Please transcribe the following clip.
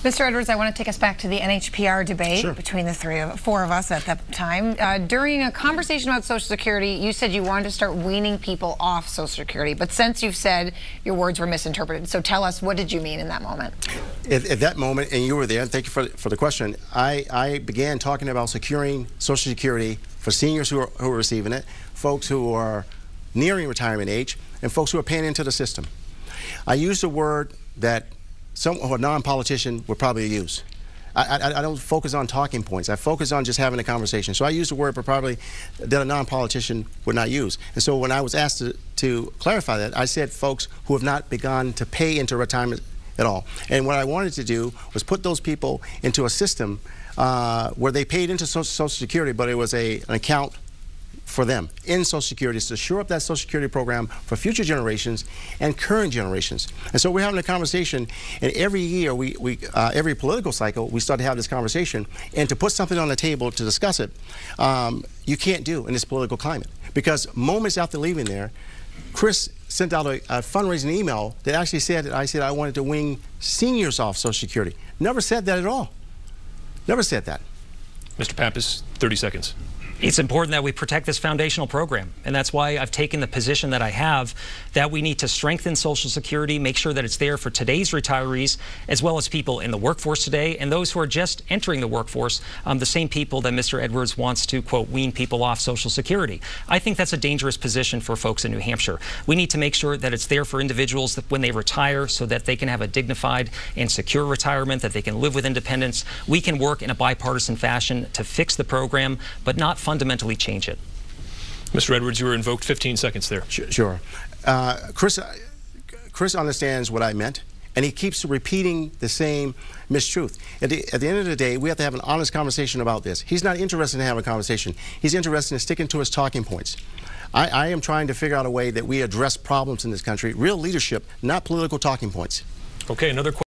Mr. Edwards, I want to take us back to the NHPR debate between the four of us at that time. During a conversation about Social Security, you said you wanted to start weaning people off Social Security. But since you've said your words were misinterpreted, so tell us, what did you mean in that moment? At that moment, and you were there, and thank you for the question, I began talking about securing Social Security for seniors who are receiving it, folks who are nearing retirement age, and folks who are paying into the system. I used a word that a non-politician would probably use. I don't focus on talking points. I focus on just having a conversation. So I used a word probably that a non-politician would not use. And so when I was asked to clarify that, I said folks who have not begun to pay into retirement at all. And what I wanted to do was put those people into a system where they paid into Social Security, but it was an account for them in Social Security to shore up that Social Security program for future generations and current generations. And so we're having a conversation, and every year, every political cycle, we start to have this conversation, and to put something on the table to discuss it, you can't do in this political climate. Because moments after leaving there, Chris sent out a fundraising email that actually said that I wanted to wing seniors off Social Security. Never said that at all. Never said that. Mr. Pappas, 30 seconds. It's important that we protect this foundational program, and that's why I've taken the position that I have, that we need to strengthen Social Security, make sure that it's there for today's retirees, as well as people in the workforce today, and those who are just entering the workforce, the same people that Mr. Edwards wants to, quote, wean people off Social Security. I think that's a dangerous position for folks in New Hampshire. We need to make sure that it's there for individuals that when they retire, so that they can have a dignified and secure retirement, that they can live with independence. We can work in a bipartisan fashion to fix the program, but not fundamentally change it. Mr. Edwards, you were invoked. 15 seconds there. Sure. Chris understands what I meant, and he keeps repeating the same mistruth. At the end of the day, we have to have an honest conversation about this. He's not interested in having a conversation. He's interested in sticking to his talking points. I am trying to figure out a way that we address problems in this country, real leadership, not political talking points. Okay, another question.